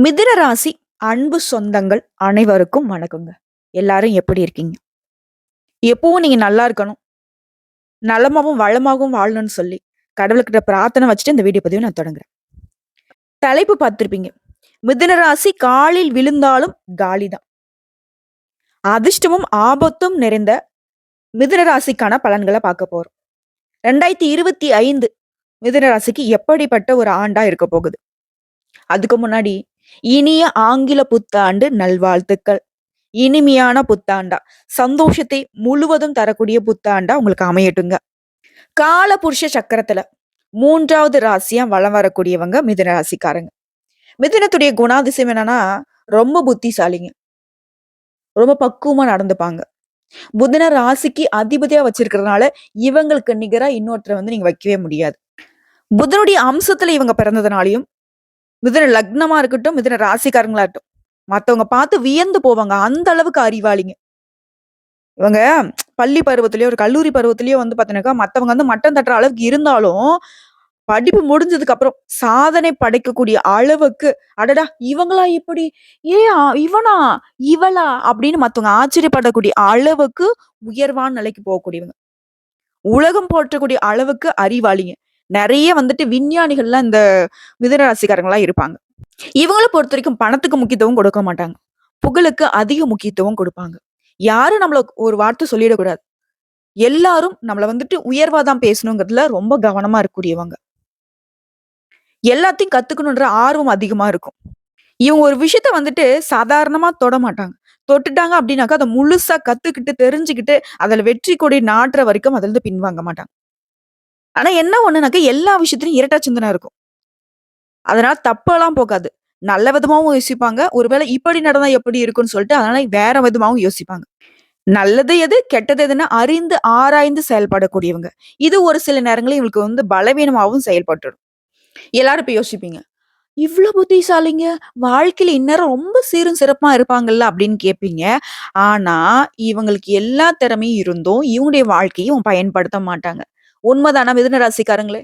மிதுன ராசி அன்பு சொந்தங்கள் அனைவருக்கும் வணக்கங்க. எல்லாரும் எப்படி இருக்கீங்க? எப்பவும் நீங்க நல்லா இருக்கணும். நலமாவும், வளமாகவும் வாழணும்னு சொல்லி கடவுள்கிட்ட பிரார்த்தனை வச்சுட்டு இந்த வீடியோ பதிவு நான் தொடங்குறேன். தலைப்பு பார்த்திருப்பீங்க. மிதுன ராசி காலில் விழுந்தாலும் காலிதான். அதிர்ஷ்டமும் ஆபத்தும் நிறைந்த மிதுன ராசிக்கான பலன்கள பார்க்க போறோம். 2025 மிதுன ராசிக்கு எப்படிப்பட்ட ஒரு ஆண்டா இருக்க போகுது? அதுக்கு முன்னாடி இனிய ஆங்கில புத்தாண்டு நல்வாழ்த்துக்கள். இனிமையான புத்தாண்டா, சந்தோஷத்தை முழுவதும் தரக்கூடிய புத்தாண்டா உங்களுக்கு அமையட்டுங்க. காலபுருஷ சக்கரத்துல 3வது ராசியா வலம் வரக்கூடியவங்க மிதுன ராசிக்காரங்க. மிதுனத்துடைய குணாதிசயம் என்னன்னா, ரொம்ப புத்திசாலிங்க. ரொம்ப பக்குவமா நடந்துப்பாங்க. புதன ராசிக்கு அதிபதியா வச்சிருக்கிறதுனால, இவங்களுக்கு நிகரா இன்னொருத்தர நீங்க வைக்கவே முடியாது. புதனுடைய அம்சத்துல இவங்க பிறந்ததுனாலயும், மிதுன லக்னமா இருக்கட்டும், மிதுன ராசிக்காரங்களா இருக்கட்டும், மத்தவங்க பார்த்து வியந்து போவாங்க. அந்த அளவுக்கு அறிவாளிங்க. இவங்க பள்ளி பருவத்திலயோ, ஒரு கல்லூரி பருவத்திலயோ பார்த்தீங்கன்னாக்கா, மத்தவங்க மட்டம் தட்டுற அளவுக்கு இருந்தாலும், படிப்பு முடிஞ்சதுக்கு அப்புறம் சாதனை படைக்கக்கூடிய அளவுக்கு, "அடடா! இவங்களா இப்படி? இவனா? இவளா?" அப்படின்னு மத்தவங்க ஆச்சரியப்படக்கூடிய அளவுக்கு உயர்வான நிலைக்கு போகக்கூடியவங்க. உலகம் போற்றக்கூடிய அளவுக்கு அறிவாளிங்க. நெறைய விஞ்ஞானிகள்லாம் இந்த மிதுன ராசிக்காரங்களா இருப்பாங்க. இவங்கள பொறுத்தவரைக்கும் பணத்துக்கு முக்கியத்துவம் கொடுக்க மாட்டாங்க. புகழுக்கு அதிக முக்கியத்துவம் கொடுப்பாங்க. யாரும் நம்மள ஒரு வார்த்தை சொல்லிடக்கூடாது. எல்லாரும் நம்மள உயர்வா தான் பேசணுங்கிறதுல ரொம்ப கவனமா இருக்கக்கூடியவங்க. எல்லாத்தையும் கத்துக்கணுன்ற ஆர்வம் அதிகமா இருக்கும். இவங்க ஒரு விஷயத்த சாதாரணமா தொட மாட்டாங்க. தொட்டுட்டாங்க அப்படின்னாக்கா, அத முழுசா கத்துக்கிட்டு, தெரிஞ்சுக்கிட்டு, அதுல வெற்றி கொடி நாட்டுற வரைக்கும் அதுலருந்து பின்வாங்க மாட்டாங்க. ஆனா என்ன ஒண்ணுனாக்கா, எல்லா விஷயத்திலயும் இரட்டை சிந்தனை இருக்கும். அதனால தப்பெல்லாம் போகாது. நல்ல விதமாவும் யோசிப்பாங்க. ஒருவேளை இப்படி நடந்தா எப்படி இருக்கும்னு சொல்லிட்டு, அதனால வேற விதமாவும் யோசிப்பாங்க. நல்லது எது, கெட்டது எதுன்னு அறிந்து, ஆராய்ந்து செயல்படக்கூடியவங்க. இது ஒரு சில நேரங்கள்ல இவங்களுக்கு பலவீனமாவும் செயல்பட்டுரும். எல்லாரும் இப்ப யோசிப்பீங்க. இவ்ளோ புத்திசாலிங்க, வாழ்க்கையில இந்நேரம் ரொம்ப சீரும் சிறப்பா இருப்பாங்கல்ல அப்படின்னு கேட்பீங்க. ஆனா, இவங்களுக்கு எல்லா திறமையும் இருந்தும், இவங்களுடைய வாழ்க்கைய இவங்க பயன்படுத்த மாட்டாங்க. உண்மதானா மிதுன ராசிக்காரங்களே?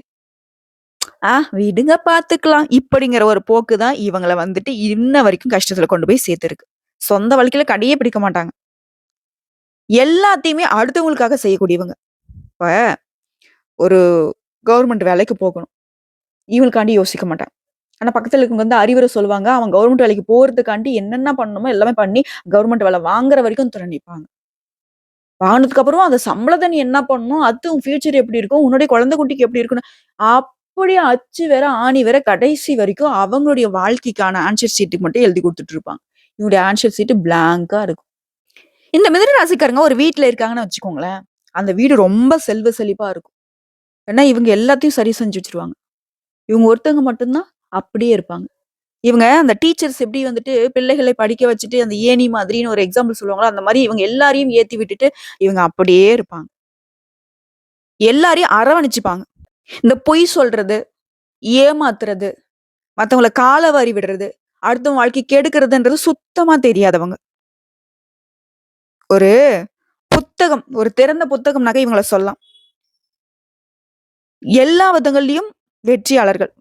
விடுங்க பாத்துக்கலாம். இப்படிங்கிற ஒரு போக்கு தான் இவங்கள இன்ன வரைக்கும் கஷ்டத்துல கொண்டு போய் சேர்த்திருக்கு. சொந்த வாழ்க்கையில கடையே பிடிக்க மாட்டாங்க. எல்லாத்தையுமே அடுத்தவங்களுக்காக செய்யக்கூடியவங்க. இப்ப ஒரு கவர்மெண்ட் வேலைக்கு போகணும். இவங்களுக்காண்டி யோசிக்க மாட்டாங்க. ஆனா பக்கத்துல இருக்கவங்க அறிவுரை சொல்லுவாங்க. அவன் கவர்மெண்ட் வேலைக்கு போறதுக்காண்டி என்னென்ன பண்ணணுமோ எல்லாமே பண்ணி, கவர்மெண்ட் வேலை வாங்குற வரைக்கும் துணை நிப்பாங்க. வாங்குனதுக்கு அப்புறம் அந்த சம்பளத்த நீ என்ன பண்ணணும்? அடுத்து உன் ஃபியூச்சர் எப்படி இருக்கும்? உன்னுடைய குழந்தை குட்டிக்கு எப்படி இருக்குன்னு, அப்படியே அச்சு வேற, ஆணி வேற கடைசி வரைக்கும் அவங்களுடைய வாழ்க்கைக்கான ஆன்சர் ஷீட்டுக்கு மட்டும் எழுதி குடுத்துட்டு இருப்பாங்க. இவங்களுடைய ஆன்சர் ஷீட் பிளாங்க்கா இருக்கும். இந்த மிதுன ராசிக்காரங்க ஒரு வீட்ல இருக்காங்கன்னு வச்சுக்கோங்களேன். அந்த வீடு ரொம்ப செல்வ செழிப்பா இருக்கும். ஏன்னா இவங்க எல்லாத்தையும் சரி செஞ்சு வச்சுருவாங்க. இவங்க ஒருத்தவங்க மட்டும் தான் அப்படியே இருப்பாங்க. இவங்க அந்த டீச்சர்ஸ் எப்படி பிள்ளைகளை படிக்க வச்சுட்டு அந்த ஏணி மாதிரின்னு ஒரு எக்ஸாம்பிள் சொல்லுவாங்கல்ல, அந்த மாரி இவங்க எல்லாரையும் ஏத்தி விட்டுட்டு இவங்க அப்படியே இருப்பாங்க. எல்லாரையும் அரவணைச்சுப்பாங்க. இந்த பொய் சொல்றது, ஏமாத்துறது, மத்தவங்கள கால வாரி விடுறது, அடுத்தவங்க வாழ்க்கைய கெடுக்கிறதுன்றது சுத்தமா தெரியாதவங்க. ஒரு புத்தகம், ஒரு திறந்த புத்தகம்னாக்க இவங்கள சொல்லலாம். எல்லா விதங்கள்லயும் வெற்றியாளர்கள்.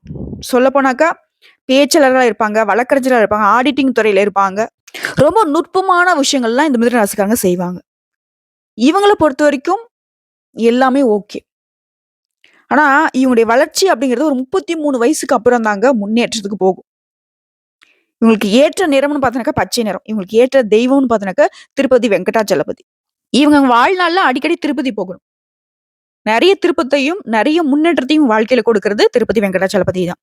சொல்லப்போனாக்கா, பேச்சாளரா இருப்பாங்க, வழக்கறிஞரா இருப்பாங்க, ஆடிட்டிங் துறையில இருப்பாங்க. ரொம்ப நுட்பமான விஷயங்கள்லாம் இந்த மிதுன ராசிக்காரங்க செய்வாங்க. இவங்கள பொறுத்தவரைக்கும் எல்லாமே ஓகே. ஆனா, இவங்களுடைய வளர்ச்சி அப்படிங்கிறது ஒரு 33 வயசுக்கு அப்புறம் தாங்க முன்னேற்றத்துக்கு போகும். இவங்களுக்கு ஏற்ற நிறம்னு பார்த்தோனாக்கா பச்சை நிறம். இவங்களுக்கு ஏற்ற தெய்வம்னு பார்த்தோனாக்கா திருப்பதி வெங்கடாச்சலபதி. இவங்க வாழ்நாள்ல அடிக்கடி திருப்பதி போகணும். நெறைய திருப்பத்தையும், நெறைய முன்னேற்றத்தையும் வாழ்க்கையில கொடுக்கிறது திருப்பதி வெங்கடாச்சலபதி தான்.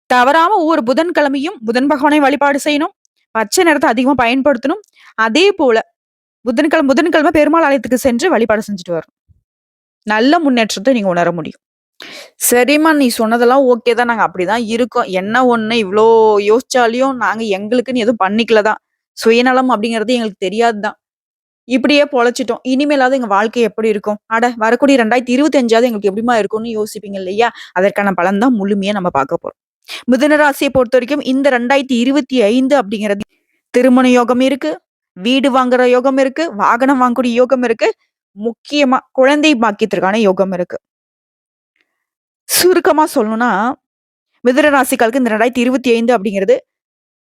தவறாம ஒவ்வொரு புதன்கிழமையும் புதன் பகவானை வழிபாடு செய்யணும். பச்சை நிறத்த அதிகமா பயன்படுத்தணும். அதே போல புதன்கிழமை பெருமாள் ஆலயத்துக்கு சென்று வழிபாடு செஞ்சுட்டு வரணும். நல்ல முன்னேற்றத்த நீங்க உணர முடியும். சரிம்மா நீ சொன்னதெல்லாம் ஓகே தான். நாங்க அப்படிதான் இருக்கோம். என்ன ஒண்ணு இவ்ளோ யோசிச்சாலும் நாங்க எங்களுக்குன்னு எதுவும் பண்ணிக்கல தான். சுயநலம் அப்படிங்கிறது எங்களுக்கு தெரியாது தான். இப்படியே பொழச்சுட்டோம். இனிமேலாவது எங்க வாழ்க்கை எப்படி இருக்கும்? அட வரக்கூடிய 2025வது எங்களுக்கு எப்படிம்மா இருக்கும்னு யோசிப்பீங்க இல்லையா? அதற்கான பலன் தான் முழுமையா நம்ம பார்க்க போறோம். மிதுன ராசிய பொறுத்தவரைக்கும் இந்த 2025 அப்படிங்கிறது திருமண யோகம் இருக்கு. வீடு வாங்குற யோகம் இருக்கு. வாகனம் வாங்கக்கூடிய யோகம் இருக்கு. முக்கியமா குழந்தை பாக்கியத்திற்கான யோகம் இருக்கு. சுருக்கமா சொல்லணும்னா, மிதுன ராசிக்காருக்கு இந்த 2025 அப்படிங்கிறது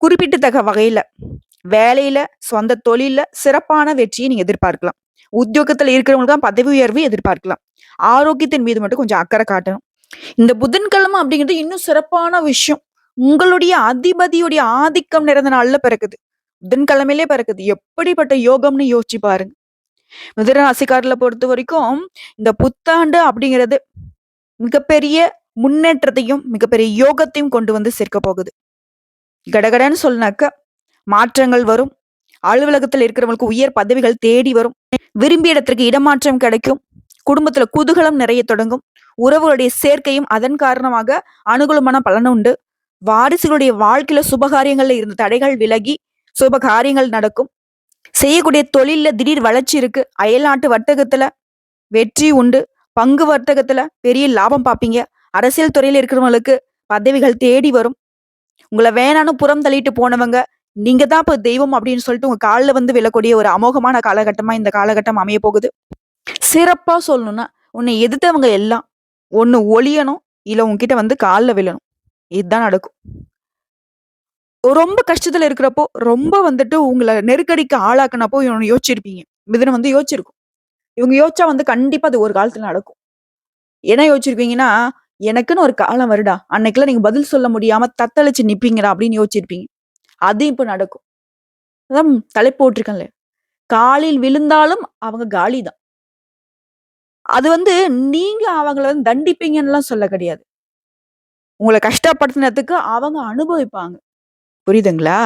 குறிப்பிடத்தக்க வகையில வேலையில, சொந்த தொழில்ல சிறப்பான வெற்றியை நீங்க எதிர்பார்க்கலாம். உத்தியோகத்துல இருக்கிறவங்களுக்கு தான் பதவி உயர்வு எதிர்பார்க்கலாம். ஆரோக்கியத்தின் மீது மட்டும் கொஞ்சம் அக்கறை காட்டணும். இந்த புதன்கிழமை அப்படிங்கிறது இன்னும் சிறப்பான விஷயம். உங்களுடைய அதிபதியுடைய ஆதிக்கம் நிறைந்த நாள்ல பிறக்குது. புதன்கிழமையிலே பிறக்குது. எப்படிப்பட்ட யோகம்னு யோசிச்சு பாருங்க. மிதுன ராசிக்காரர்கள பொறுத்தவரைக்கும், இந்த புத்தாண்டு அப்படிங்கிறது மிகப்பெரிய முன்னேற்றத்தையும், மிகப்பெரிய யோகத்தையும் கொண்டு வந்து சேர்க்க போகுது. கடகடன்னு சொன்னாக்க மாற்றங்கள் வரும். அலுவலகத்துல இருக்கிறவங்களுக்கு உயர் பதவிகள் தேடி வரும். விரும்பிய இடத்திற்கு இடமாற்றம் கிடைக்கும். குடும்பத்துல குதூகலம் நிறைய தொடங்கும். உறவுகளுடைய சேர்க்கையும் அதன் காரணமாக அனுகூலமான பலன் உண்டு. வாரிசுகளுடைய வாழ்க்கையில சுபகாரியங்கள்ல இருந்த தடைகள் விலகி சுபகாரியங்கள் நடக்கும். செய்யக்கூடிய தொழில்ல திடீர் வளர்ச்சி இருக்கு. அயல்நாட்டு வர்த்தகத்துல வெற்றி உண்டு. பங்கு வர்த்தகத்துல பெரிய லாபம் பார்ப்பீங்க. அரசியல் துறையில இருக்கிறவங்களுக்கு பதவிகள் தேடி வரும். உங்கள வேணான்னு புறம் தள்ளிட்டு போனவங்க, நீங்க தான் இப்ப தெய்வம் அப்படின்னு சொல்லிட்டு உங்க கால்ல வந்து விழக்கூடிய ஒரு அமோகமான காலகட்டமா இந்த காலகட்டம் அமைய போகுது. சிறப்பா சொல்லணும்னா, உன்னை எதிர்த்தவங்க எல்லாம் ஒண்ணு ஒழியணும், இல்ல உன்கிட்ட வந்து கால்ல விழணும். இதுதான் நடக்கும். ரொம்ப கஷ்டத்துல இருக்கிறப்போ, ரொம்ப வந்துட்டு உங்கள நெருக்கடிக்கு ஆளாக்குனப்போ இவன யோசிச்சிருப்பீங்க. மிதுனம் வந்து யோசிச்சிருக்கும். இவங்க யோசிச்சா வந்து கண்டிப்பா அது ஒரு காலத்துல நடக்கும். என்ன யோசிச்சிருப்பீங்கன்னா, எனக்குன்னு ஒரு காலம் வருடா. அன்னைக்கெல்லாம் நீங்க பதில் சொல்ல முடியாம தத்தளிச்சு நிப்பீங்கடா அப்படின்னு யோசிச்சிருப்பீங்க. அது இப்ப நடக்கும். அதான் தலைப்பு போட்டிருக்கேன்ல. காலில் விழுந்தாலும் அவங்க காலி தான். அது வந்து நீங்க அவங்கள வந்து தண்டிப்பீங்கன்னுலாம் சொல்ல கிடையாது. உங்கள கஷ்டப்படுத்தினதுக்கு அவங்க அனுபவிப்பாங்க. புரியுதுங்களா?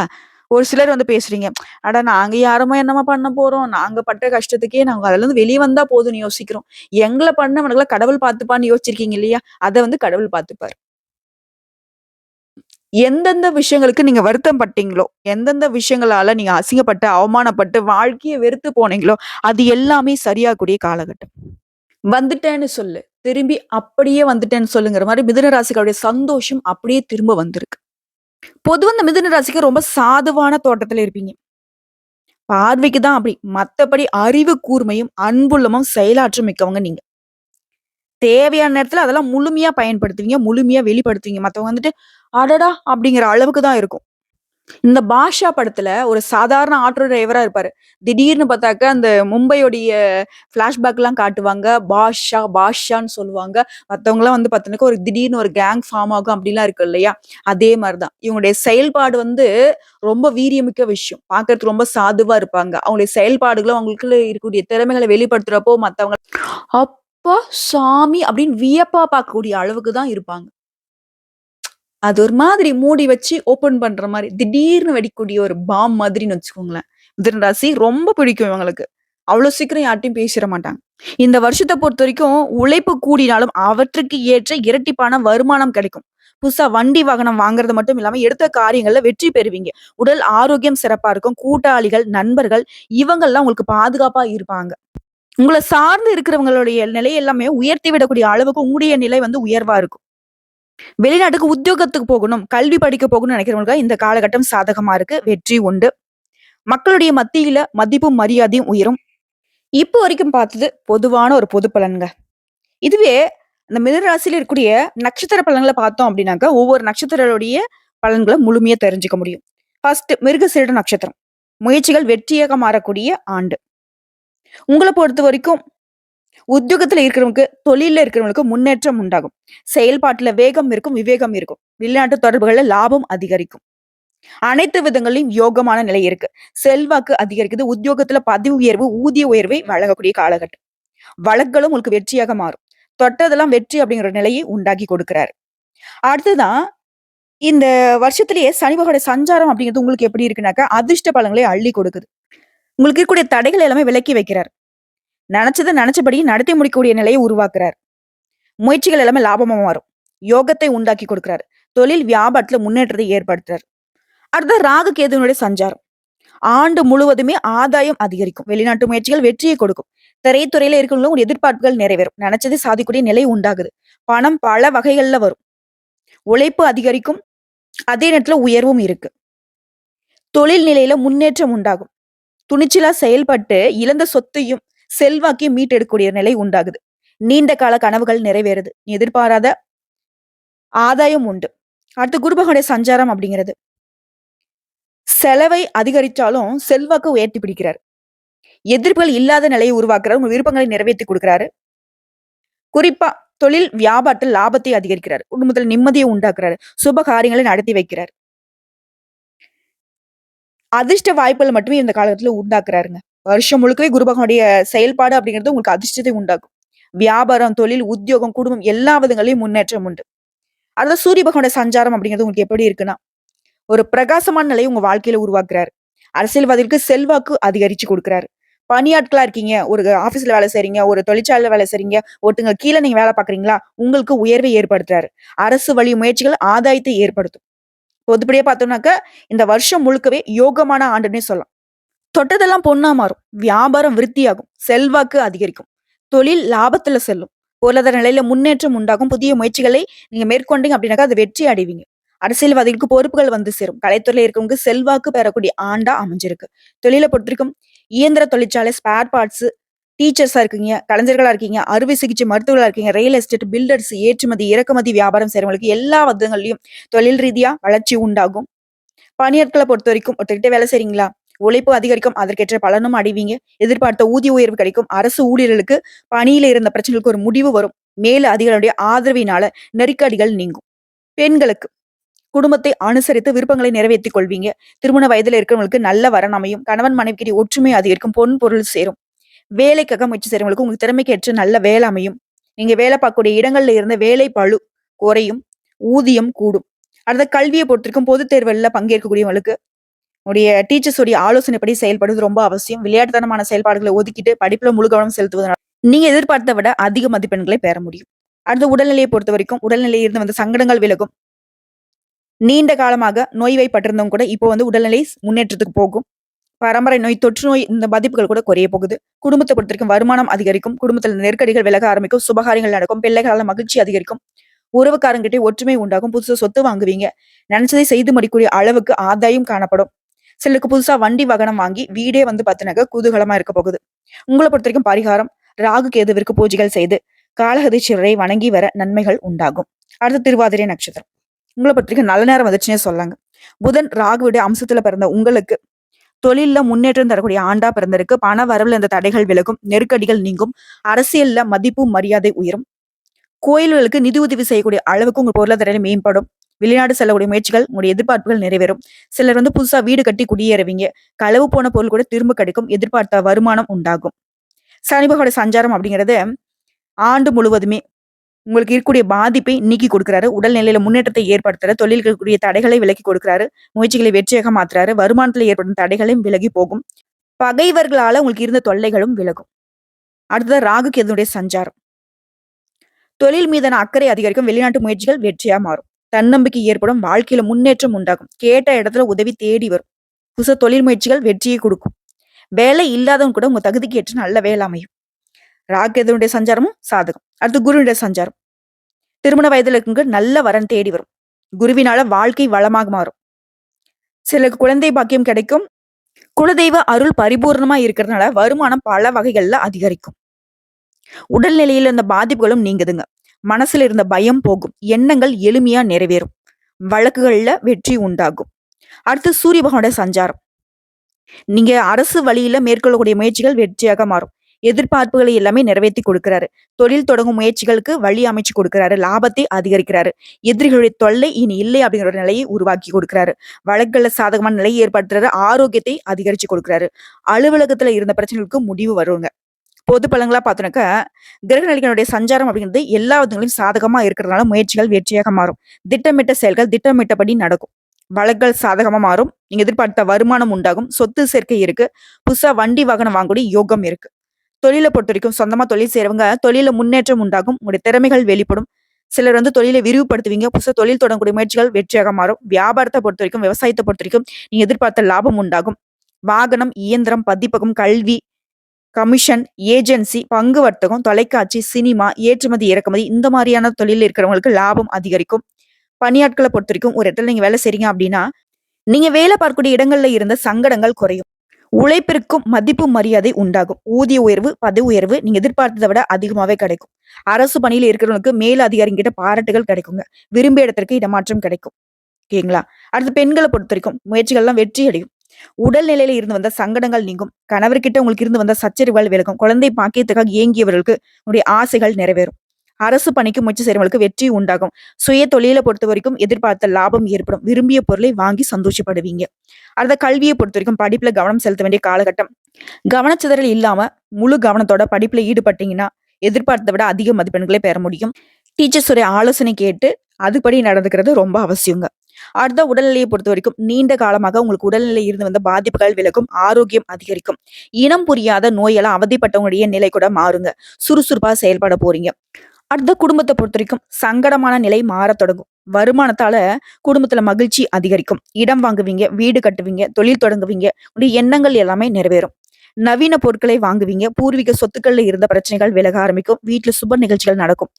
ஒரு சிலர் வந்து பேசுறீங்க. அட நாங்க யாரும்மா என்னம்மா பண்ண போறோம்? நாங்க பட்ட கஷ்டத்துக்கே நாங்க அதுலருந்து வெளிய வந்தா போதும்ன்னு யோசிக்கிறோம். எங்கள பண்ணவனுங்கள கடவுள் பார்த்துப்பான்னு யோசிச்சிருக்கீங்க இல்லையா? அத வந்து கடவுள் பார்த்துப்பாரு. எந்தெந்த விஷயங்களுக்கு நீங்க வருத்தம் பட்டீங்களோ, எந்தெந்த விஷயங்களால நீங்க அசிங்கப்பட்டு, அவமானப்பட்டு, வாழ்க்கைய வெறுத்து போனீங்களோ, அது எல்லாமே சரியாகக்கூடிய காலகட்டம். வந்துட்டேன்னு சொல்லு. திரும்பி அப்படியே வந்துட்டேன்னு சொல்லுங்கிற மாரி மிதுன ராசிக்காருடைய சந்தோஷம் அப்படியே திரும்ப வந்திருக்கு. பொதுவா இந்த மிதுன ராசிக்கு ரொம்ப சாதுவான தோற்றத்துல இருப்பீங்க. பார்வைக்கு தான் அப்படி. மத்தபடி அறிவு கூர்மையும், அன்புள்ளமும், செயலாற்றும் மிக்கவங்க நீங்க. தேவையான நேரத்துல அதெல்லாம் முழுமையா பயன்படுத்துவீங்க. முழுமையா வெளிப்படுத்துவீங்க. மத்தவங்க வந்துட்டு, "அடடா!" அப்படிங்கிற அளவுக்கு தான் இருக்கும். இந்த பாஷா படத்துல ஒரு சாதாரண ஆட்டோ டிரைவரா இருப்பாரு. திடீர்னு பார்த்தாக்க அந்த மும்பையுடைய ஃபிளாஷ்பேக்லாம் காட்டுவாங்க. பாட்ஷா, பாட்ஷான்னு சொல்லுவாங்க. மத்தவங்கலாம் வந்து பார்த்தீனாக்க ஒரு திடீர்னு ஒரு கேங் ஃபார்ம் ஆகும் அப்படிலாம் இருக்கு இல்லையா? அதே மாரி தான். இவங்களுடைய செயல்பாடு வந்து ரொம்ப வீரியமிக்க விஷயம். பார்க்கறதுக்கு ரொம்ப சாதுவா இருப்பாங்க. அவங்களுடைய செயல்பாடுகளும் அவங்களுக்குள்ள இருக்கக்கூடிய திறமைகள வெளிப்படுத்துறப்போ மத்தவங்க, "அப்பா சாமி!" அப்படின்னு வியப்பா பார்க்கக்கூடிய அளவுக்கு தான் இருப்பாங்க. அது ஒரு மாதிரி மூடி வச்சு ஓப்பன் பண்ற மாரி, திடீர்னு வெடிக்கக்கூடிய ஒரு பாம் மாதிரின்னு வச்சுக்கோங்களேன். மிதுன ராசி ரொம்ப பிடிக்கும் இவங்களுக்கு. அவ்ளோ சீக்கிரம் யார்ட்டயும் பேசிற மாட்டாங்க. இந்த வருஷத்த பொறுத்தவரைக்கும் உழைப்பு கூடினாலும், அவற்றுக்கு ஏற்ற இரட்டிப்பான வருமானம் கிடைக்கும். புதுசா வண்டி, வாகனம் வாங்குறது மட்டும் இல்லாம, எடுத்த காரியங்கள்ல வெற்றி பெறுவீங்க. உடல் ஆரோக்கியம் சிறப்பா இருக்கும். கூட்டாளிகள், நண்பர்கள் இவங்கள்லாம் உங்களுக்கு பாதுகாப்பா இருப்பாங்க. உங்கள சார்ந்து இருக்கிறவங்களுடைய நிலை எல்லாமே உயர்த்தி விடக்கூடிய அளவுக்கு உங்களுடைய நிலை வந்து உயர்வா இருக்கும். வெளிநாட்டுக்கு உத்தியோகத்துக்கு போகணும், கல்வி படிக்க போகணும்னு நினைக்கிறவங்களுக்கு இந்த காலகட்டம் சாதகமா இருக்கு. வெற்றி உண்டு. மக்களுடைய மத்தியில மதிப்பும், மரியாதையும் உயரும். இப்போ வரைக்கும் பார்த்தது பொதுவான ஒரு பொது பலன்ங்க. இதுவே அந்த மிதுன ராசியில இருக்கக்கூடிய நட்சத்திர பலன்கள பார்த்தோம் அப்படின்னாக்கா, ஒவ்வொரு நட்சத்திரருடைய பலன்கள முழுமையா தெரிஞ்சுக்க முடியும். ஃபர்ஸ்ட் மிருகசீரிட நட்சத்திரம். முயற்சிகள் வெற்றியாக மாறக்கூடிய ஆண்டு. உங்கள பொறுத்தவரைக்கும் உத்தியோகத்துல இருக்கிறவங்களுக்கு, தொழில்ல இருக்கிறவங்களுக்கு முன்னேற்றம் உண்டாகும். செயல்பாட்டுல வேகம் இருக்கும், விவேகம் இருக்கும். வெளிநாட்டு தொடர்புகள்ல லாபம் அதிகரிக்கும். அனைத்து விதங்களிலும் யோகமான நிலை இருக்கு. செல்வாக்கு அதிகரிக்குது. உத்தியோகத்துல பதவி உயர்வு, ஊதிய உயர்வை வழங்கக்கூடிய காலகட்டம். வழக்குகளும் உங்களுக்கு வெற்றியாக மாறும். தொட்டதெல்லாம் வெற்றி அப்படிங்கிற நிலையை உண்டாக்கி கொடுக்கிறாரு. அடுத்ததான் இந்த வருஷத்திலேயே சனி பகவானுடைய சஞ்சாரம் அப்படிங்கிறது உங்களுக்கு எப்படி இருக்குனாக்கா, அதிர்ஷ்ட பலன்களை அள்ளி கொடுக்குது. உங்களுக்கு இருக்கக்கூடிய தடைகள் எல்லாமே விலக்கி வைக்கிறார். நினைச்சத நினைச்சபடி நடத்தி முடிக்கக்கூடிய நிலையை உருவாக்குறார். முயற்சிகள் எல்லாமே லாபமா மாறும். யோகத்தை உண்டாக்கி கொடுக்கிறார். தொழில் வியாபாரத்துல முன்னேற்றத்தை ஏற்படுத்துறார். அடுத்து ராகு கேதுவினுடைய சஞ்சாரம். ஆண்டு முழுவதுமே ஆதாயம் அதிகரிக்கும். வெளிநாட்டு முயற்சிகள் வெற்றியை கொடுக்கும். திரைத்துறையில இருக்கிறவங்களும் உங்க எதிர்பார்ப்புகள் நிறைவேறும். நினைச்சதை சாதிக்கக்கூடிய நிலை உண்டாகுது. பணம் பல வகைகள்ல வரும். உழைப்பு அதிகரிக்கும். அதே நேரத்துல உயர்வும் இருக்கு. தொழில் நிலையில முன்னேற்றம் உண்டாகும். துணிச்சலா செயல்பட்டு இழந்த சொத்தையும் செல்வாக்கையும் மீட்டெடுக்கக்கூடிய நிலை உண்டாகுது. நீண்ட கால கனவுகள் நிறைவேறுது. எதிர்பாராத ஆதாயம் உண்டு. அடுத்து குரு பகவானுடைய சஞ்சாரம் அப்படிங்கிறது செலவை அதிகரிச்சாலும் செல்வாக்கு உயர்த்தி பிடிக்கிறாரு. எதிர்ப்புகள் இல்லாத நிலையை உருவாக்குறாரு. உங்க விருப்பங்களை நிறைவேத்தி குடுக்குறாரு. குறிப்பா தொழில், வியாபாரத்தில் லாபத்தை அதிகரிக்கிறாரு. குடும்பத்துல நிம்மதிய உண்டாக்குறாரு. சுப காரியங்களை நடத்தி வைக்கிறாரு. அதிர்ஷ்ட வாய்ப்புகள் மட்டுமே இந்த காலகட்டத்துல உண்டாக்குறாருங்க. வருஷம் முழுக்கவே குரு பகவானுடைய செயல்பாடு அப்படிங்கிறது உங்களுக்கு அதிர்ஷ்டத்தை உண்டாக்கும். வியாபாரம், தொழில், உத்தியோகம், குடும்பம் எல்லா விதங்களையும் முன்னேற்றம் உண்டு. அதான் சூரிய பகவானுடைய சஞ்சாரம் அப்படிங்கிறது உங்களுக்கு எப்படி இருக்குன்னா, ஒரு பிரகாசமான நிலையை உங்க வாழ்க்கையில உருவாக்குறாரு. அரசியல்வாதிகளுக்கு செல்வாக்கு அதிகரிச்சு குடுக்குறாரு. பணியாட்களா இருக்கீங்க, ஒரு ஆபீஸ்ல வேலை செய்றீங்க, ஒரு தொழிற்சாலையில வேலை செய்றீங்க, ஒருத்தங்க கீழ நீங்க வேலை பார்க்குறீங்களா, உங்களுக்கு உயர்வை ஏற்படுத்துறாரு. அரசு வழி முயற்சிகள் ஆதாயத்தை ஏற்படுத்தும். பொதுப்படியா பார்த்தோம்னாக்க, இந்த வருஷம் முழுக்கவே யோகமான ஆண்டுன்னே சொல்லலாம். தொட்டதெல்லாம் பொன்னா மாறும். வியாபாரம் விருத்தியாகும். செல்வாக்கு அதிகரிக்கும். தொழில் லாபத்துல செல்லும். பொருளாதார நிலையில முன்னேற்றம் உண்டாகும். புதிய முயற்சிகளை நீங்க மேற்கொண்டீங்க அப்படின்னாக்கா, அது வெற்றி அடைவீங்க. அரசியல்வாதிகளுக்கு பொறுப்புகள் வந்து சேரும். கலைத்துறையில இருக்கவங்களுக்கு செல்வாக்கு பெறக்கூடிய ஆண்டா அமைஞ்சிருக்கு. தொழில பொறுத்தவரைக்கும் இயந்திர தொழிற்சாலை, ஸ்பேர் பார்ட்ஸ், டீச்சர்ஸா இருக்கீங்க, கலைஞர்களா இருக்கீங்க, அறுவை சிகிச்சை மருத்துவர்களா இருக்கீங்க, ரியல் எஸ்டேட், பில்டர்ஸ், ஏற்றுமதி, இறக்குமதி வியாபாரம் செய்றவங்களுக்கு எல்லா விதங்கள்லயும் தொழில் ரீதியா வளர்ச்சி உண்டாகும். பணியாட்கள பொறுத்தவரைக்கும் ஒருத்தர்கிட்ட வேலை செய்றீங்களா? உழைப்பு அதிகரிக்கும். அதற்கேற்ற பலனும் அடைவீங்க. எதிர்பார்த்த ஊதிய உயர்வு கிடைக்கும். அரசு ஊழியர்களுக்கு பணியில இருந்த பிரச்சனைகளுக்கு ஒரு முடிவு வரும். மேல் அதிகாரிகளுடைய ஆதரவினால நெருக்கடிகள் நீங்கும். பெண்களுக்கு குடும்பத்தை அனுசரித்து விருப்பங்களை நிறைவேற்றிக் கொள்வீங்க. திருமண வயதில இருக்கிறவங்களுக்கு நல்ல வரன் அமையும். கணவன் மனைவிக்கிடையே ஒற்றுமை அதிகரிக்கும். பொன் பொருள் சேரும். வேலைக்காக முயற்சி செய்றவங்களுக்கு உங்க திறமைக்கு ஏற்ற நல்ல வேலை அமையும். நீங்க வேலை பார்க்கக்கூடிய இடங்கள்ல இருந்த வேலை பளு குறையும். ஊதியம் கூடும். அடுத்த கல்வியை பொறுத்திருக்கும் பொதுத் தேர்வுகள்ல பங்கேற்கக்கூடியவங்களுக்கு உடைய டீச்சர்ஸ் உடைய ஆலோசனைப்படி செயல்படுவது ரொம்ப அவசியம். விளையாட்டுத்தனமான செயல்பாடுகளை ஒதுக்கிட்டு படிப்புல முழு கவனம் செலுத்துவதனால நீங்க எதிர்பார்த்த விட அதிக மதிப்பெண்களை பெற முடியும். அடுத்த உடல்நிலையை பொறுத்த வரைக்கும் உடல்நிலையில் இருந்து வந்த சங்கடங்கள் விலகும். நீண்ட காலமாக நோய்வாய்ப்பட்டிருந்தவங்க கூட இப்போ உடல்நிலை முன்னேற்றத்துக்கு போகும். பரம்பரை நோய், தொற்று நோய் இந்த பாதிப்புகள் கூட குறைய போகுது. குடும்பத்தை பொறுத்தவரைக்கும் வருமானம் அதிகரிக்கும். குடும்பத்தில் நெருக்கடிகள் விலக ஆரம்பிக்கும். சுபகாரியங்கள் நடக்கும். பிள்ளைகளால மகிழ்ச்சி அதிகரிக்கும். உறவுக்காரங்கிட்டே ஒற்றுமை உண்டாகும். புதுசா சொத்து வாங்குவீங்க. நினைச்சதை செய்து முடிக்கக்கூடிய அளவுக்கு ஆதாயம் காணப்படும். சிலருக்கு புதுசா வண்டி வாகனம் வாங்கி வீடே பாத்தீங்கன்னாக்க குதூகலமா இருக்க போகுது. உங்களை பொறுத்த வரைக்கும் பரிகாரம் ராகு கேதுவிற்கு பூஜைகள் செய்து காலஹதீஸ்வரரை வணங்கி வர நன்மைகள் உண்டாகும். அடுத்து திருவாதிரை நட்சத்திரம். உங்களை பொறுத்த வரைக்கும் நல்ல நேரம் வந்துச்சுன்னே சொல்லாங்க. புதன் ராகுவுடைய அம்சத்துல பிறந்த உங்களுக்கு தொழில்ல முன்னேற்றம் தரக்கூடிய ஆண்டா பிறந்திருக்கு. பண வரவுல இந்த தடைகள் விலகும். நெருக்கடிகள் நீங்கும். அரசியல்ல மதிப்பு மரியாதை உயரும். கோயில்களுக்கு நிதி உதவி செய்யக்கூடிய அளவுக்கு உங்க பொருளாதார மேம்படும். வெளிநாடு செல்லக்கூடிய முயற்சிகள் உங்களுடைய எதிர்பார்ப்புகள் நிறைவேறும். சிலர் புதுசா வீடு கட்டி குடியேறுவீங்க. களவு போன பொருள் கூட திரும்ப கிடைக்கும். எதிர்பார்த்த வருமானம் உண்டாகும். சனி பகவானுடைய சஞ்சாரம் அப்படிங்கிறது ஆண்டு முழுவதுமே உங்களுக்கு இருக்கக்கூடிய பாதிப்பை நீக்கி கொடுக்கிறாரு. உடல்நிலையில முன்னேற்றத்தை ஏற்படுத்துறாரு. தொழில்களுக்குரிய தடைகளை விலக்கி கொடுக்கிறாரு. முயற்சிகளை வெற்றியாக மாத்துறாரு. வருமானத்துல ஏற்படும் தடைகளையும் விலகி போகும். பகைவர்களால உங்களுக்கு இருந்த தொல்லைகளும் விலகும். அடுத்தது ராகு கேதுனுடைய சஞ்சாரம். தொழில் மீதான அக்கறை அதிகரிக்கும். வெளிநாட்டு முயற்சிகள் வெற்றியா மாறும். தன்னம்பிக்கை ஏற்படும். வாழ்க்கையில முன்னேற்றம் உண்டாகும். கேட்ட இடத்துல உதவி தேடி வரும். புதுசா தொழில் முயற்சிகள் வெற்றியை கொடுக்கும். வேலை இல்லாதவங்க கூட உங்க தகுதிக்கு ஏற்ற நல்ல வேலை அமையும். ராகேதுனுடைய சஞ்சாரமும் சாதகம். அடுத்து குருனுடைய சஞ்சாரம். திருமண வயதுல இருக்கவங்க நல்ல வரன் தேடி வரும். குருவினால வாழ்க்கை வளமாக மாறும். சிலருக்கு குழந்தை பாக்கியம் கிடைக்கும். குலதெய்வ அருள் பரிபூர்ணமா இருக்கிறதுனால வருமானம் பல வகைகள்ல அதிகரிக்கும். உடல்நிலையில இந்த பாதிப்புகளும் நீங்குதுங்க. மனசுல இருந்த பயம் போகும். எண்ணங்கள் எளிமையா நிறைவேறும். வழக்குகள்ல வெற்றி உண்டாகும். அடுத்து சூரிய பகவானுடைய சஞ்சாரம். நீங்க அரசு வழியில மேற்கொள்ளக்கூடிய முயற்சிகள் வெற்றியாக மாறும். எதிர்பார்ப்புகளை எல்லாமே நிறைவேற்றி கொடுக்கிறாரு. தொழில் தொடங்கும் முயற்சிகளுக்கு வழி அமைச்சு கொடுக்கிறாரு. லாபத்தை அதிகரிக்கிறாரு. எதிரிகளுடைய தொல்லை இனி இல்லை அப்படிங்கிற ஒரு நிலையை உருவாக்கி கொடுக்கிறாரு. வழக்குகள்ல சாதகமான நிலையை ஏற்படுத்துறாரு. ஆரோக்கியத்தை அதிகரிச்சு கொடுக்கிறாரு. அலுவலகத்துல இருந்த பிரச்சனைகளுக்கு முடிவு வருங்க. பொது பலன்களா பார்த்தோம்னாக்க, கிரக நிலைகளுடைய சஞ்சாரம் அப்படிங்கிறது எல்லா விதங்களையும் சாதகமா இருக்கிறதுனால முயற்சிகள் வெற்றியாக மாறும். திட்டமிட்ட செயல்கள் திட்டமிட்டபடி நடக்கும். வழக்குகள் சாதகமா மாறும். நீங்க எதிர்பார்த்த வருமானம் உண்டாகும். சொத்து சேர்க்கை இருக்கு. புதுசா வண்டி வாகனம் வாங்கக்கூடிய யோகம் இருக்கு. தொழிலை பொறுத்த வரைக்கும் சொந்தமா தொழில் செய்யறவங்க தொழில முன்னேற்றம் உண்டாகும். உங்களுடைய திறமைகள் வெளிப்படும். சிலர் தொழிலை விரிவுபடுத்துவீங்க. புதுசா தொழில் தொடங்கக்கூடிய முயற்சிகள் வெற்றியாக மாறும். வியாபாரத்தை பொறுத்த வரைக்கும் விவசாயத்தை பொறுத்த வரைக்கும் நீங்க எதிர்பார்த்த லாபம் உண்டாகும். வாகனம், இயந்திரம், பதிப்பகம், கல்வி, கமிஷன், ஏஜென்சி, பங்கு வர்த்தகம், தொலைக்காட்சி, சினிமா, ஏற்றுமதி, இறக்குமதி இந்த மாதிரியான தொழில் இருக்கிறவங்களுக்கு லாபம் அதிகரிக்கும். பணியாட்களை பொறுத்த வரைக்கும் ஒரு இடத்துல நீங்க வேலை செய்றீங்க அப்படின்னா, நீங்க வேலை பார்க்கக்கூடிய இடங்கள்ல இருந்த சங்கடங்கள் குறையும். உழைப்பிற்கும் மதிப்பு மரியாதை உண்டாகும். ஊதிய உயர்வு, பதவி உயர்வு நீங்க எதிர்பார்த்ததை விட அதிகமாவே கிடைக்கும். அரசு பணியில இருக்கிறவங்களுக்கு மேல் அதிகாரிங்க கிட்ட பாராட்டுகள் கிடைக்குங்க. விரும்பிய இடத்திற்கு இடமாற்றம் கிடைக்கும். ஓகேங்களா? அடுத்து பெண்களை பொறுத்த வரைக்கும் முயற்சிகள்லாம் வெற்றி அடையும். உடல்நிலையில இருந்து வந்த சங்கடங்கள் நீங்கும். கணவர்கிட்ட உங்களுக்கு இருந்து வந்த சச்சரவுகள் விலகும். குழந்தை பாக்கியத்துக்காக ஏங்கியவர்களுக்கு உங்களுடைய ஆசைகள் நிறைவேறும். அரசு பணிக்கு முயற்சி செய்றவங்களுக்கு வெற்றி உண்டாகும். சுய தொழில பொறுத்தவரைக்கும் எதிர்பார்த்த லாபம் ஏற்படும். விரும்பிய பொருளை வாங்கி சந்தோஷப்படுவீங்க. அடுத்த கல்விய பொறுத்தவரைக்கும் படிப்புல கவனம் செலுத்த வேண்டிய காலகட்டம். கவனச்சிதறல் இல்லாம முழு கவனத்தோட படிப்புல ஈடுபட்டீங்கன்னா, எதிர்பார்த்தத விட அதிக மதிப்பெண்களை பெற முடியும். டீச்சர்ஸுடைய ஆலோசனை கேட்டு அதுபடி நடந்துக்கிறது ரொம்ப அவசியங்க. அடுத்த உடல்நிலையை பொறுத்தவரைக்கும் நீண்ட காலமாக உங்களுக்கு உடல்நிலை இருந்து வந்த பாதிப்புகள் விலகும். ஆரோக்கியம் அதிகரிக்கும். இனம் புரியாத நோயால அவதிப்பட்டவங்களுடைய நிலை கூட மாறுங்க. சுறுசுறுப்பா செயல்பட போறீங்க. அடுத்த குடும்பத்த பொறுத்தவரைக்கும் சங்கடமான நிலை மாறத் தொடங்கும். வருமானத்தால குடும்பத்துல மகிழ்ச்சி அதிகரிக்கும். இடம் வாங்குவீங்க, வீடு கட்டுவீங்க, தொழில் தொடங்குவீங்க. உங்களுடைய எண்ணங்கள் எல்லாமே நிறைவேறும். நவீன பொருட்களை வாங்குவீங்க. பூர்வீக சொத்துக்கள்ல இருந்த பிரச்சனைகள் விலக ஆரம்பிக்கும். வீட்டுல சுப நிகழ்ச்சிகள் நடக்கும்.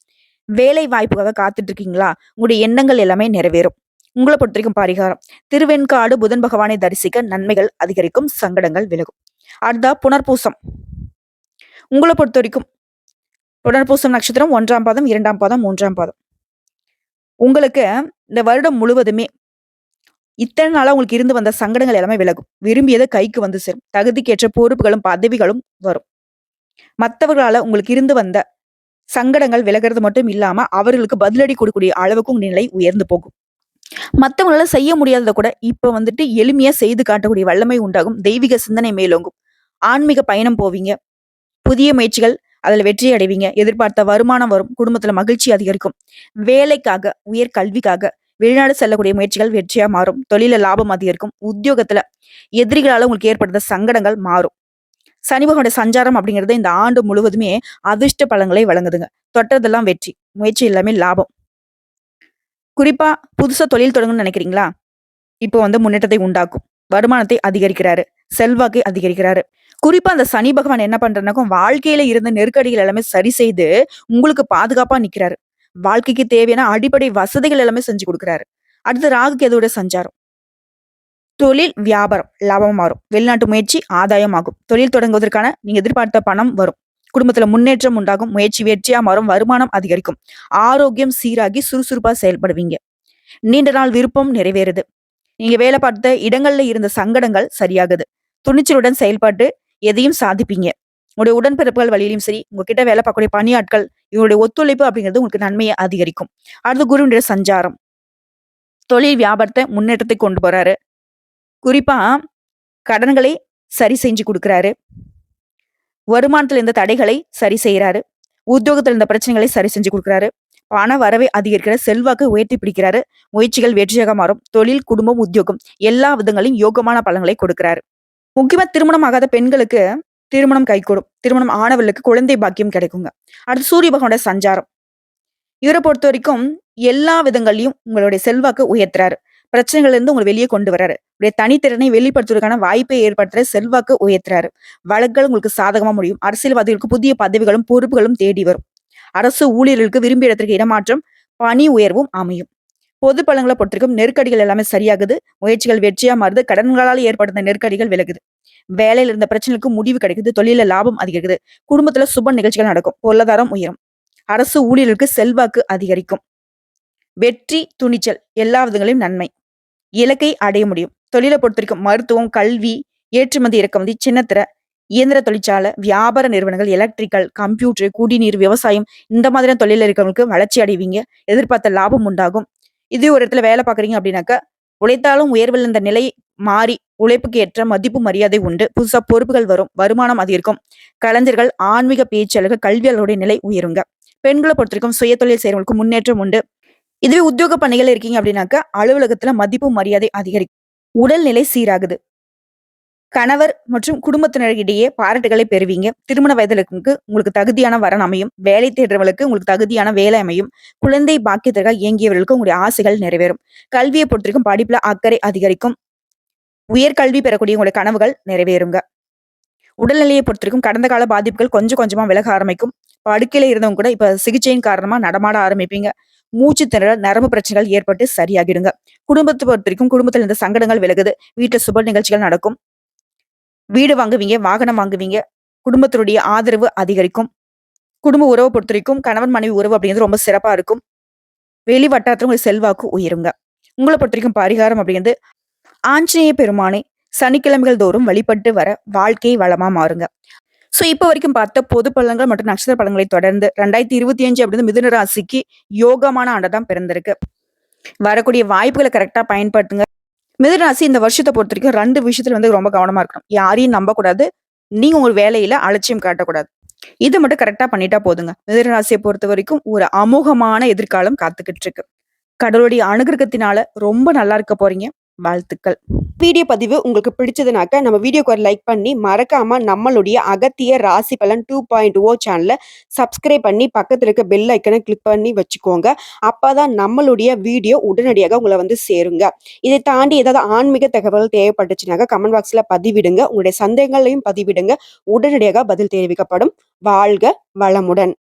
வேலை வாய்ப்புக்காக காத்துட்டு இருக்கீங்களா? உங்களுடைய எண்ணங்கள் எல்லாமே நிறைவேறும். உங்கள பொறுத்தவரைக்கும் பரிகாரம். திருவெண்காடு புதன் பகவானை தரிசிக்க நன்மைகள் அதிகரிக்கும். சங்கடங்கள் விலகும். அடுத்தா புனர்பூசம். உங்கள பொறுத்தவரைக்கும் புனர்பூசம் நட்சத்திரம் 1ஆம் பாதம், 2ஆம் பாதம், 3ஆம் பாதம். உங்களுக்கு இந்த வருடம் முழுவதுமே இத்தனை நாளா உங்களுக்கு இருந்து வந்த சங்கடங்கள் எல்லாமே விலகும். விரும்பியது கைக்கு வந்து சேரும். தகுதிக்கேற்ற பொறுப்புகளும், பதவிகளும் வரும். மத்தவர்களால உங்களுக்கு இருந்து வந்த சங்கடங்கள் விலகுறது மட்டும் இல்லாம, அவர்களுக்கு பதிலடி கொடுக்கக்கூடிய அளவுக்கு உங்க நிலை உயர்ந்து போகும். மத்தவங்களால செய்ய முடியாதத கூட இப்ப வந்துட்டு எளிமையா செய்து காட்டக்கூடிய வல்லமை உண்டாகும். தெய்வீக சிந்தனை மேலோங்கும். ஆன்மீக பயணம் போவீங்க. புதிய முயற்சிகள் அதுல வெற்றி அடைவீங்க. எதிர்பார்த்த வருமானம் வரும். குடும்பத்துல மகிழ்ச்சி அதிகரிக்கும். வேலைக்காக, உயர் கல்விக்காக வெளிநாடு செல்லக்கூடிய முயற்சிகள் வெற்றியா மாறும். தொழில லாபம் அதிகரிக்கும். உத்தியோகத்துல எதிரிகளால உங்களுக்கு ஏற்படுத்த சங்கடங்கள் மாறும். சனி பகவானுடைய சஞ்சாரம் அப்படிங்கிறது இந்த ஆண்டு முழுவதுமே அதிர்ஷ்ட பலன்களை வழங்குதுங்க. தொட்டதெல்லாம் வெற்றி. முயற்சி எல்லாமே லாபம். குறிப்பா புதுசா தொழில் தொடங்கணும்னு நினைக்கிறீங்களா? இப்போ முன்னேற்றத்தை உண்டாக்கும். வருமானத்தை அதிகரிக்கிறாரு. செல்வாக்கை அதிகரிக்கிறாரு. குறிப்பா அந்த சனி பகவான் என்ன பண்றனாக்கும், வாழ்க்கையில இருந்த நெருக்கடிகள் எல்லாமே சரி செய்து உங்களுக்கு பாதுகாப்பா நிக்கிறாரு. வாழ்க்கைக்கு தேவையான அடிப்படை வசதிகள் எல்லாமே செஞ்சு கொடுக்குறாரு. அடுத்து ராகு கேதுவோட சஞ்சாரம். தொழில், வியாபாரம் லாபம் மாறும். வெளிநாட்டு முயற்சி ஆதாயமாகும். தொழில் தொடங்குவதற்கான நீங்க எதிர்பார்த்த பணம் வரும். குடும்பத்துல முன்னேற்றம் உண்டாகும். முயற்சி வெற்றியா மாறும். வருமானம் அதிகரிக்கும். ஆரோக்கியம் சீராகி சுறுசுறுப்பா செயல்படுவீங்க. நீண்ட நாள் விருப்பம் நிறைவேறுது. நீங்க வேலை பார்த்த இடங்கள்ல இருந்த சங்கடங்கள் சரியாகுது. துணிச்சலுடன் செயல்பட்டு எதையும் சாதிப்பீங்க. உங்களுடைய உடன்பிறப்புகள் வழியிலும் சரி, உங்ககிட்ட வேலை பார்க்கக்கூடிய பணியாட்கள் இவங்களுடைய ஒத்துழைப்பு அப்படிங்கிறது உங்களுக்கு நன்மையை அதிகரிக்கும். அடுத்து குருவினுடைய சஞ்சாரம். தொழில் வியாபாரத்தை முன்னேற்றத்தை கொண்டு போறாரு. குறிப்பா கடன்களை சரி செஞ்சு கொடுக்குறாரு. வருமானத்துல இருந்த தடைகளை சரி செய்யறாரு. உத்தியோகத்துல இருந்த பிரச்சனைகளை சரி செஞ்சு கொடுக்குறாரு. பண வரவை அதிகரிக்கிற. செல்வாக்கு உயர்த்தி பிடிக்கிறாரு. முயற்சிகள் வெற்றியாக மாறும். தொழில், குடும்பம், உத்தியோகம் எல்லா விதங்களையும் யோகமான பலன்களை கொடுக்கிறாரு. முக்கியமா திருமணம் ஆகாத பெண்களுக்கு திருமணம் கைகூடும். திருமணம் ஆனவர்களுக்கு குழந்தை பாக்கியம் கிடைக்குங்க. அடுத்து சூரிய பகவானோட சஞ்சாரம். இவரை பொறுத்த வரைக்கும் எல்லா விதங்கள்லயும் உங்களுடைய செல்வாக்கு உயர்த்துறாரு. பிரச்சனைகள்ல இருந்து உங்களை வெளியே கொண்டு வர்றாரு. உடைய தனித்திறனை வெளிப்படுத்துவதற்கான வாய்ப்பை ஏற்படுத்துற. செல்வாக்கு உயர்த்துறாரு. வழக்குகள் உங்களுக்கு சாதகமா முடியும். அரசியல்வாதிகளுக்கு புதிய பதவிகளும் பொறுப்புகளும் தேடி வரும். அரசு ஊழியர்களுக்கு விரும்பிய இடத்திற்கு இடமாற்றம், பணி உயர்வும் அமையும். பொது பலன்களை பொறுத்திருக்கும் நெருக்கடிகள் எல்லாமே சரியாகுது. முயற்சிகள் வெற்றியா மாறுது. கடன்களால் ஏற்படுத்த நெருக்கடிகள் விலகுது. வேலையில இருந்த பிரச்சனைக்கு முடிவு கிடைக்குது. தொழில லாபம் அதிகரிக்குது. குடும்பத்துல சுப நிகழ்ச்சிகள் நடக்கும். பொருளாதாரம் உயரும். அரசு ஊழியர்களுக்கு செல்வாக்கு அதிகரிக்கும். வெற்றி, துணிச்சல் எல்லா விதங்களையும் நன்மை. இலக்கை அடைய முடியும். தொழிலை பொறுத்திருக்கும் மருத்துவம், கல்வி, ஏற்றுமதி, இறக்குமதி, சின்னத்திர, இயந்திர தொழிற்சாலை, வியாபார நிறுவனங்கள், எலக்ட்ரிக்கல், கம்ப்யூட்டர், குடிநீர், விவசாயம் இந்த மாதிரியான தொழில இருக்கிறவங்களுக்கு வளர்ச்சி அடைவீங்க. எதிர்பார்த்த லாபம் உண்டாகும். இதே ஒரு இடத்துல வேலை பாக்குறீங்க அப்படின்னாக்கா, உழைத்தாலும் உயர்வில் இந்த நிலை மாறி உழைப்புக்கு ஏற்ற மதிப்பு மரியாதை உண்டு. புதுசா பொறுப்புகள் வரும். வருமானம் அதிகரிக்கும். கலைஞர்கள், ஆன்மீக பேச்சாளர்கள், கல்வியாளருடைய நிலை உயருங்க. பெண்களை பொறுத்திருக்கும் சுய தொழில் செய்யறவங்களுக்கு முன்னேற்றம் உண்டு. இதுவே உத்தியோக பணிகள் இருக்கீங்க அப்படின்னாக்கா, அலுவலகத்துல மதிப்பு மரியாதை அதிகரிக்கும். உடல்நிலை சீராகுது. கணவர் மற்றும் குடும்பத்தினரிடையே பாராட்டுகளை பெறுவீங்க. திருமண வயதிற்கு உங்களுக்கு தகுதியான வரன் அமையும். வேலை தேடுறவர்களுக்கு உங்களுக்கு தகுதியான வேலை அமையும். குழந்தை பாக்கியத்திற்காக இயங்கியவர்களுக்கு உங்களுடைய ஆசைகள் நிறைவேறும். கல்வியை பொறுத்திருக்கும் படிப்புல அக்கறை அதிகரிக்கும். உயர்கல்வி பெறக்கூடிய உங்களுடைய கனவுகள் நிறைவேறுங்க. உடல்நிலையை பொறுத்திருக்கும் கடந்த கால பாதிப்புகள் கொஞ்சம் கொஞ்சமா விலக ஆரம்பிக்கும். படுக்கையில இருந்தவங்க கூட இப்ப சிகிச்சையின் காரணமா நடமாட ஆரம்பிப்பீங்க. மூச்சு திணறல், நரம்பு பிரச்சனைகள் ஏற்பட்டு சரியாகிடுங்க. குடும்பத்தை பொறுத்திருக்கும் குடும்பத்தில் இருந்த சங்கடங்கள் விலகுது. வீட்டுல சுப நிகழ்ச்சிகள் நடக்கும். வீடு வாங்குவீங்க. வாகனம் வாங்குவீங்க. குடும்பத்தினுடைய ஆதரவு அதிகரிக்கும். குடும்ப உறவை பொறுத்தவரைக்கும் கணவன் மனைவி உறவு அப்படிங்கிறது ரொம்ப சிறப்பா இருக்கும். வெளி வட்டாரத்துல உங்களுக்கு செல்வாக்கு உயருங்க. உங்களை பொறுத்தவரைக்கும் பரிகாரம் அப்படிங்கிறது ஆஞ்சநேய பெருமானை சனிக்கிழமைகள் தோறும் வழிபட்டு வர வாழ்க்கை வளமா மாறுங்க. ஸோ இப்போ வரைக்கும் பார்த்த பொது பலன்கள் மற்றும் நட்சத்திர பலன்களை தொடர்ந்து 2025 அப்படிங்கிறது மிதுன ராசிக்கு யோகமான ஆண்டு தான் பிறந்திருக்கு. வரக்கூடிய வாய்ப்புகளை கரெக்டா பயன்படுத்துங்க. மிதுன ராசி இந்த வருஷத்தை பொறுத்த வரைக்கும் 2 விஷயத்துல வந்து ரொம்ப கவனமா இருக்கணும். யாரையும் நம்பக்கூடாது. நீங்க உங்க வேலையில அலட்சியம் காட்டக்கூடாது. இத மட்டும் கரெக்டா பண்ணிட்டா போதுங்க. மிதுன ராசியை பொறுத்த வரைக்கும் ஒரு அமோகமான எதிர்காலம் காத்துக்கிட்டு இருக்கு. கடவுளுடைய அனுகிரகத்தினால ரொம்ப நல்லா இருக்க போறீங்க. வாழ்த்துக்கள். வீடியோ பதிவு உங்களுக்கு பிடிச்சதுனாக்க நம்ம வீடியோக்கு ஒரு லைக் பண்ணி மறக்காம நம்மளுடைய அகத்திய ராசி பலன் 2.0 சேனலை சப்ஸ்கிரைப் பண்ணி பக்கத்துல இருக்க பெல் ஐக்கனை கிளிக் பண்ணி வச்சுக்கோங்க. அப்பதான் நம்மளுடைய வீடியோ உடனடியாக உங்களை வந்து சேருங்க. இதை தாண்டி ஏதாவது ஆன்மீக தகவல் தேவைப்பட்டுச்சுனாக்க கமெண்ட் பாக்ஸ்ல பதிவிடுங்க. உங்களுடைய சந்தேகங்களையும் பதிவிடுங்க. உடனடியாக பதில் தெரிவிக்கப்படும். வாழ்க வளமுடன்.